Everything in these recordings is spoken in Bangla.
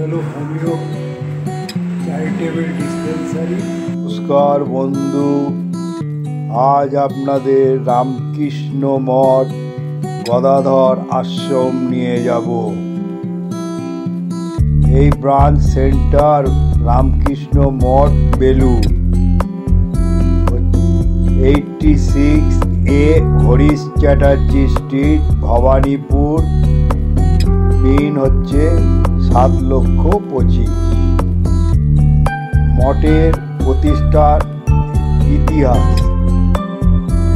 হলো হোমিও চ্যারিটেবল ডিসপেন্সারি। নমস্কার বন্ধু, আজ আপনাদের রামকৃষ্ণ মঠ গদাধর আশ্রম নিয়ে যাব। এই ব্রাঞ্চ সেন্টার রামকৃষ্ণ মঠ বেলু 86A Harish Chatterjee street, Bhowanipore. Pin হচ্ছে 7,25,000। মঠের প্রতিষ্ঠার ইতিহাস।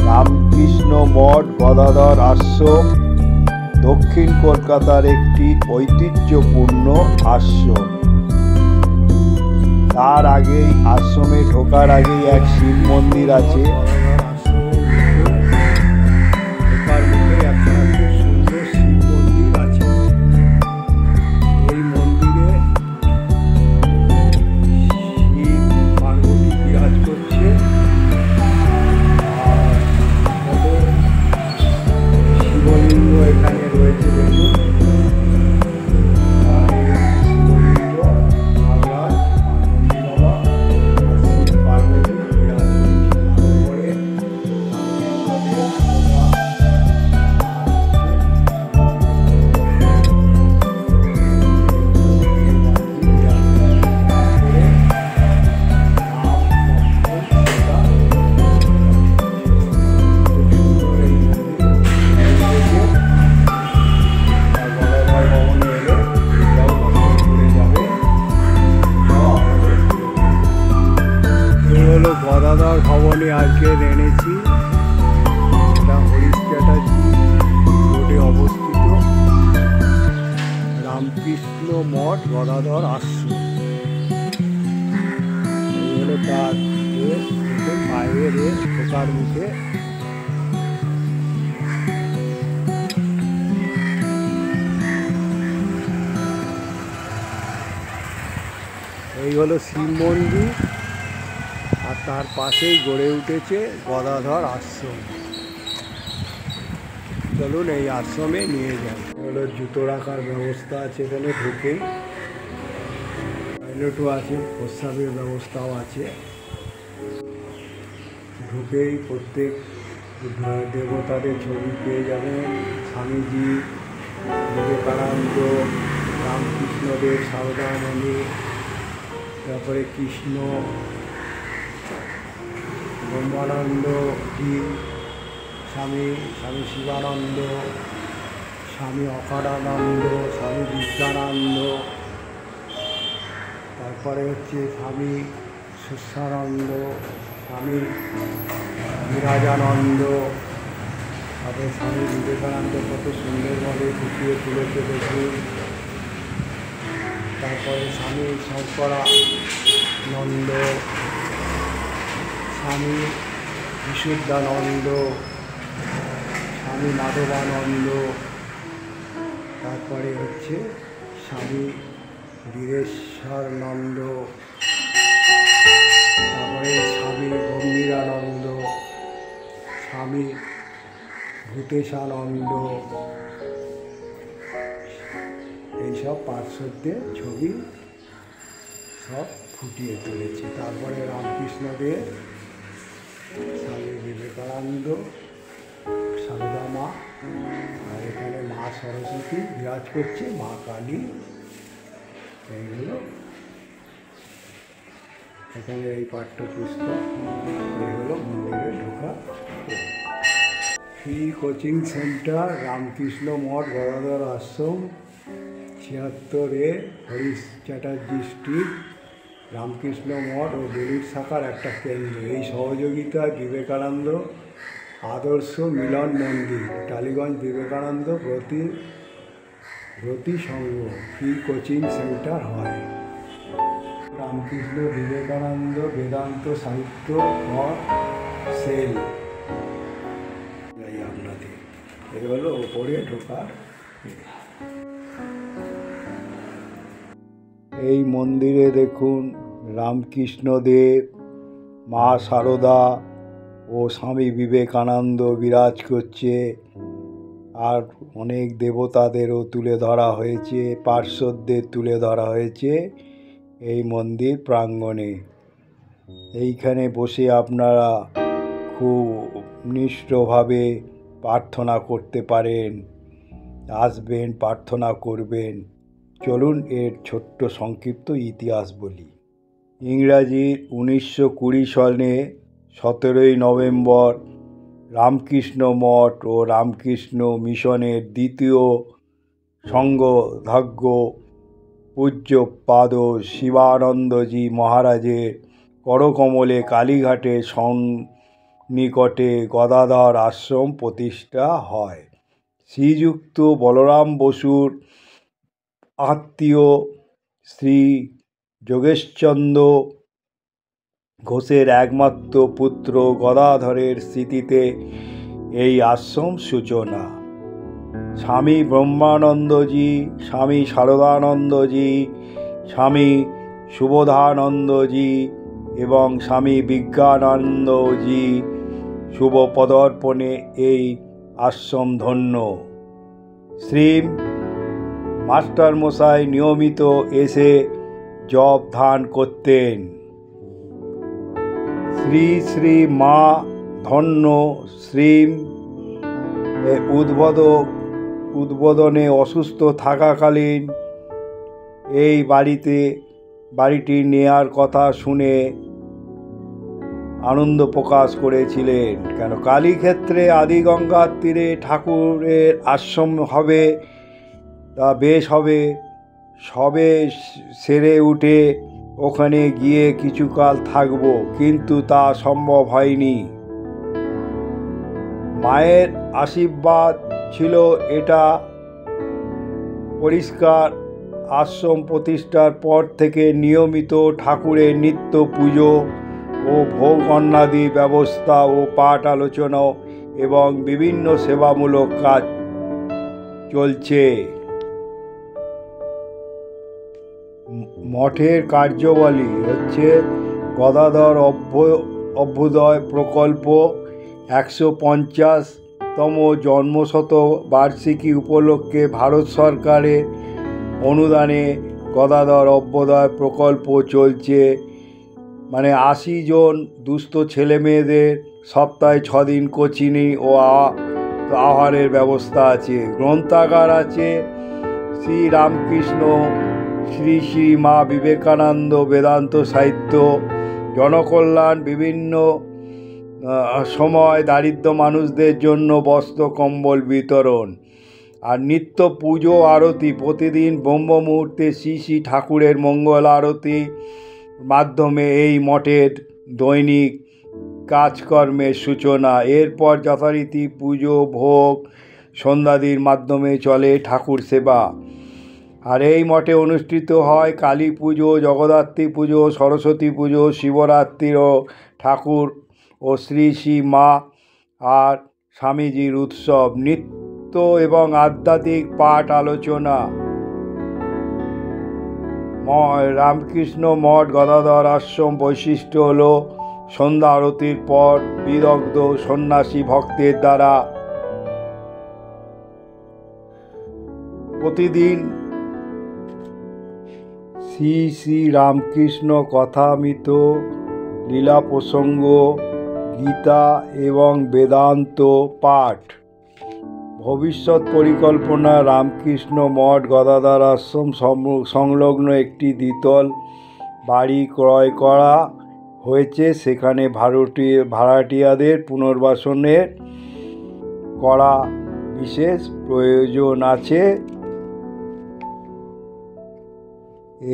রামকৃষ্ণ মঠ গদাধর আশ্রম দক্ষিণ কলকাতার একটি ঐতিহ্যপূর্ণ আশ্রম। তার আগেই আশ্রমে ঢোকার আগেই এক শিব মন্দির আছে। গদাধর ভবনে আজকে এনেছি। এটা হরিশ চ্যাটার্জি রোডে অবস্থিত রামকৃষ্ণ মঠ গদাধর আশ্রম। এই হলো তার বাইরের ঢোকার মুখে। এই হলো শিব মন্দির, আর তার পাশেই গড়ে উঠেছে গদাধর আশ্রম। চলুন এই আশ্রমে নিয়ে যাই। হলো জুতো রাখার ব্যবস্থা আছে এখানে ঢুকেই। টয়লেটও আছে, প্রস্রাবের ব্যবস্থাও আছে। ঢুকেই প্রত্যেক দেবতাদের ছবি পেয়ে যাবেন। স্বামীজি, বিবেকানন্দ, রামকৃষ্ণদেব, সারদামণি, তারপরে কৃষ্ণ, ব্রহ্মানন্দ জি, স্বামী শিবানন্দ, স্বামী অকারানন্দ, স্বামী বিদ্যানন্দ, তারপরে হচ্ছে স্বামী সুস্বানন্দ, স্বামী বিরাজানন্দ, তারপরে স্বামী বিবেকানন্দ কত সুন্দরভাবে ফুটিয়ে তুলেছে দেখুন। তারপরে স্বামী শঙ্করানন্দ, স্বামী বিশুদ্ধানন্দ, স্বামী মাধবানন্দ, তারপরে হচ্ছে স্বামী বীরেশ্বরানন্দ, তারপরে স্বামী গম্ভীরানন্দ, স্বামী ভূতেশানন্দ, এইসব পার্শ্বদের ছবি সব ফুটিয়ে তুলেছে। তারপরে রামকৃষ্ণদেব, স্বামী বিবেকানন্দ, সারদা মা, আর এখানে মা সরস্বতী বিরাজ করছে, মা কালী। এইগুলো এখানে এই পাঠ্যপুস্তক। এইগুলো মন্দিরে ঢোকা। ফ্রি কোচিং সেন্টার রামকৃষ্ণ মঠ গদাধর আশ্রম, 76A হরিশ চ্যাটার্জি স্ট্রিট, রামকৃষ্ণ মঠ ও বেলুর শাখার একটা কেন্দ্র। এই সহযোগিতায় বিবেকানন্দ আদর্শ মিলন মন্দির, টালিগঞ্জ বিবেকানন্দ ব্রতী সংঘ ফ্রি কোচিং সেন্টার হয়। রামকৃষ্ণ বিবেকানন্দ বেদান্ত সাহিত্য সেল। আপনাদের এই হলো ওপরে ঢোকার। এই মন্দিরে দেখুন রামকৃষ্ণদেব, মা সারদা ও স্বামী বিবেকানন্দ বিরাজ করছে। আর অনেক দেবতাদেরও তুলে ধরা হয়েছে, পার্শ্বদের তুলে ধরা হয়েছে এই মন্দির প্রাঙ্গণে। এইখানে বসে আপনারা খুব নিষ্ঠভাবে প্রার্থনা করতে পারেন, আসবেন, প্রার্থনা করবেন। চলুন এর ছোট্ট সংক্ষিপ্ত ইতিহাস বলি। ইংরাজি 1920 সালে 17 নভেম্বর রামকৃষ্ণ মঠ ও রামকৃষ্ণ মিশনের দ্বিতীয় সংঘাধ্যক্ষ পূজ্যপাদ শিবানন্দজি মহারাজের করকমলে কালীঘাটের সন্নিকটে গদাধর আশ্রম প্রতিষ্ঠা হয়। শ্রীযুক্ত বলরাম বসুর আত্মীয় শ্রী যোগেশচন্দ্র ঘোষের একমাত্র পুত্র গদাধরের স্মৃতিতে এই আশ্রম সূচনা। স্বামী ব্রহ্মানন্দজি, স্বামী শারদানন্দজি, স্বামী সুবোধানন্দজি এবং স্বামী বিজ্ঞানানন্দজি শুভ পদার্পণে এই আশ্রম ধন্য। শ্রী মাস্টারমশাই নিয়মিত এসে জপ ধ্যান করতেন। শ্রী শ্রী মা ধন্য শ্রী উদ্বোধনে অসুস্থ থাকাকালীন এই বাড়িটি নেয়ার কথা শুনে আনন্দ প্রকাশ করেছিলেন। কেন কালীক্ষেত্রে আদি গঙ্গার তীরে ঠাকুরের আশ্রম হবে, তা বেশ হবে। সবে সেরে উঠে ওখানে গিয়ে কিছুকাল থাকব, কিন্তু তা সম্ভব হয়নি। মায়ের আশীর্বাদ ছিল এটা পরিষ্কার। আশ্রম প্রতিষ্ঠার পর থেকে নিয়মিত ঠাকুরের নিত্য পুজো ও ভোগ অন্নাদি ব্যবস্থা ও পাঠ আলোচনা এবং বিভিন্ন সেবামূলক কাজ চলছে। মঠের কার্যাবলী হচ্ছে গদাধর অভ্যুদয় প্রকল্প, 150তম জন্মশতবার্ষিকী উপলক্ষে ভারত সরকারের অনুদানে গদাধর অভ্যুদয় প্রকল্প চলছে। মানে 80 জন দুস্থ ছেলেমেয়েদের সপ্তাহে 6 দিন কোচিং ও আহারের ব্যবস্থা আছে। গ্রন্থাগার আছে। শ্রী রামকৃষ্ণ, শ্রী শ্রী মা বিবেকানন্দ বেদান্ত সাহিত্য, জনকল্যাণ, বিভিন্ন সময় দারিদ্র মানুষদের জন্য বস্ত্র কম্বল বিতরণ, আর নিত্য পুজো আরতি। প্রতিদিন ব্রহ্ম মুহূর্তে শ্রী শ্রী ঠাকুরের মঙ্গল আরতি মাধ্যমে এই মঠের দৈনিক কাজকর্মের সূচনা। এরপর যথারীতি পুজো, ভোগ, সন্ধ্যাদির মাধ্যমে চলে ঠাকুর সেবা। আর এই মঠে অনুষ্ঠিত হয় কালী পুজো, জগদ্ধাত্রী পুজো, সরস্বতী পুজো, শিবরাত্রির ও ঠাকুর ও শ্রী শ্রী মা আর স্বামীজির উৎসব, নৃত্য এবং আধ্যাত্মিক পাঠ আলোচনা। রামকৃষ্ণ মঠ গদাধর আশ্রম বৈশিষ্ট্য হল সন্ধ্যা আরতির পর বিদগ্ধ সন্ন্যাসী ভক্তের দ্বারা প্রতিদিন শ্রী শ্রী রামকৃষ্ণ কথামৃত, লীলা প্রসঙ্গ, গীতা এবং বেদান্ত পাঠ। ভবিষ্যৎ পরিকল্পনা রামকৃষ্ণ মঠ গদাধর আশ্রম সংলগ্ন একটি দ্বিতল বাড়ি ক্রয় করা হয়েছে। সেখানে ভাড়াটিয়াদের পুনর্বাসনের করা বিশেষ প্রয়োজন আছে।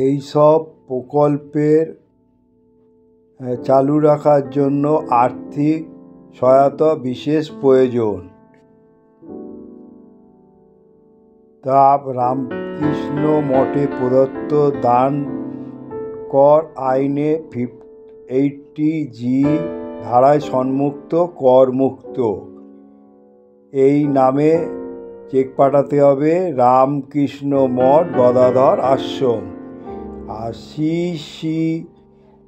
এই সব প্রকল্পের চালু রাখার জন্য আর্থিক সহায়তা বিশেষ প্রয়োজন। তা রামকৃষ্ণ মঠে প্রদত্ত দান কর আইনে 80G ধারায় সম্মুক্ত করমুক্ত। এই নামে চেক পাঠাতে হবে রামকৃষ্ণ মঠ গদাধর আশ্রম। আর শ্রী শ্রী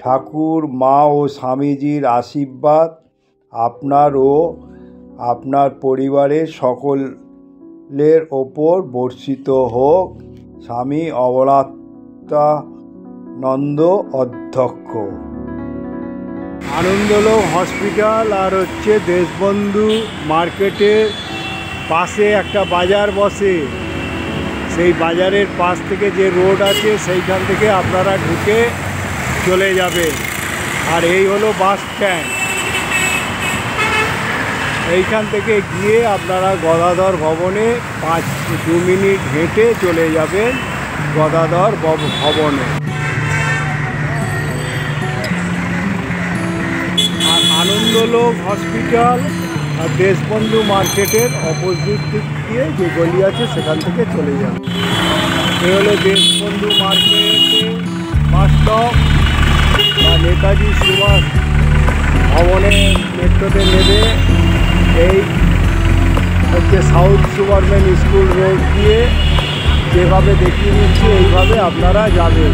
ঠাকুর, মা ও স্বামীজির আশীর্বাদ আপনার ও আপনার পরিবারের সকল ফুলের ওপর বর্ষিত হোক। স্বামী অবলাপ্তানন্দ অধ্যক্ষ। আনন্দলোক হসপিটাল আর হচ্ছে দেশবন্ধু মার্কেটের পাশে একটা বাজার বসে। সেই বাজারের পাশ থেকে যে রোড আছে সেইখান থেকে আপনারা ঢুকে চলে যাবেন। আর এই হলো বাস স্ট্যান্ড। এইখান থেকে গিয়ে আপনারা গদাধর ভবনে 2 মিনিট হেঁটে চলে যাবেন গদাধর ভবনে। আর আনন্দলোক হসপিটাল আর দেশবন্ধু মার্কেটের অপোজিট দিক দিয়ে যে গলি আছে সেখান থেকে চলে যাবে। এ হলো দেশবন্ধু মার্কেটে বাস স্টপ বা নেতাজি সুভাষ ভবনে মেট্রোতে নেবে। এই হচ্ছে সাউথ সুপারম্যান স্কুল রোড দিয়ে যেভাবে দেখিয়ে দিচ্ছি এইভাবে আপনারা যাবেন।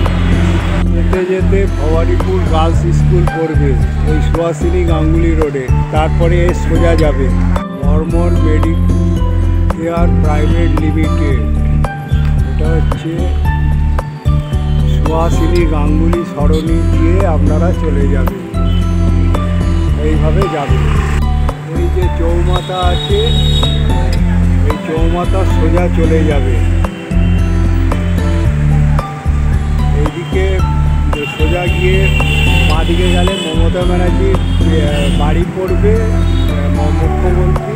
যেতে যেতে ভবানীপুর গার্লস স্কুল পড়বে ওই সুহাসিনী গাঙ্গুলি রোডে। তারপরে সোজা যাবে বর্মন মেডিকেয়ার প্রাইভেট লিমিটেড। এটা হচ্ছে সুহাসিনী গাঙ্গুলি সরণি দিয়ে আপনারা চলে যাবেন। এইভাবে যাবেন। ওই যে চৌমাথা আছে এই চৌমাথা সোজা চলে যাবে। এইদিকে সোজা গিয়ে বাঁদিকে গেলে মমতা ব্যানার্জির বাড়ি পড়বে মুখ্যমন্ত্রী।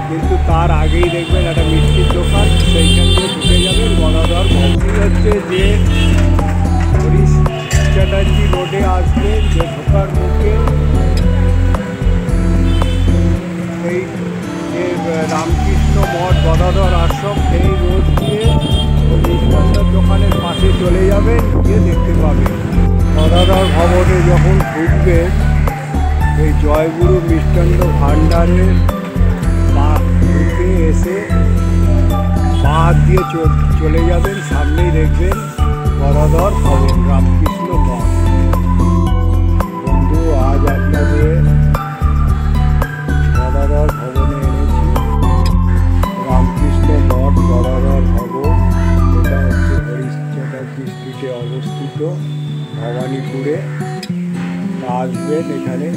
কিন্তু তার আগেই দেখবেন একটা মিষ্টির দোকান, সেইখান দিয়ে ঢুকে যাবেন গদাধর ভবন। হচ্ছে যে হরিশ চ্যাটার্জি রোডে আসবেন, যে ঢোকার মুখে এই যে রামকৃষ্ণ মঠ গদাধর আশ্রম, এই রোড দিয়ে মিষ্টান্নর দোকানের পাশে চলে যাবেন, গিয়ে দেখতে পাবেন গদাধর ভবনে যখন ঢুকবেন এই জয়গুরু মিষ্টান্ন ভাণ্ডারের ঢুকে এসে বাঁ দিয়ে চলে যাবেন। সামনেই দেখবেন গদাধর ভবন রামকৃষ্ণ মঠ। বন্ধু, আজ আপনাদের গদাধর ভবনে এনেছি। রামকৃষ্ণ মঠ গদাধর ভবন, এটা হচ্ছে হরিশ চ্যাটার্জি স্ট্রিটে অবস্থিত ভবানীপুরে। আসবেন এখানে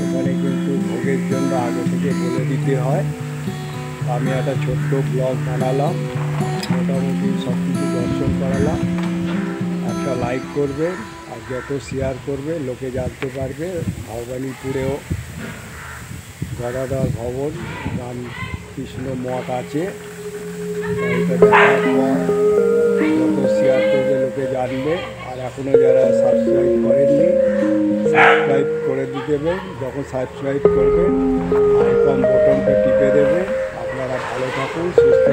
কিন্তু ভোগের জন্য আগে থেকে বলে দিতে হয়। আমি একটা ছোট্ট ব্লগ বানালাম, মোটামুটি সব কিছু দর্শন করালাম। একটা লাইক করবেন আর যত শেয়ার করবে লোকে জানতে পারবে ভবানীপুরেও গদাধর ভবন রামকৃষ্ণ মঠ আছে। এটা দেখার পর যত শেয়ার করবে লোকে জানবে। আর এখনও যারা সাবস্ক্রাইব করেননি সাবস্ক্রাইব করে দেবেন। যখন সাবস্ক্রাইব করবেন আইকন বটনটা টিপে দেবেন। আপনারা ভালো থাকুন, সুস্থ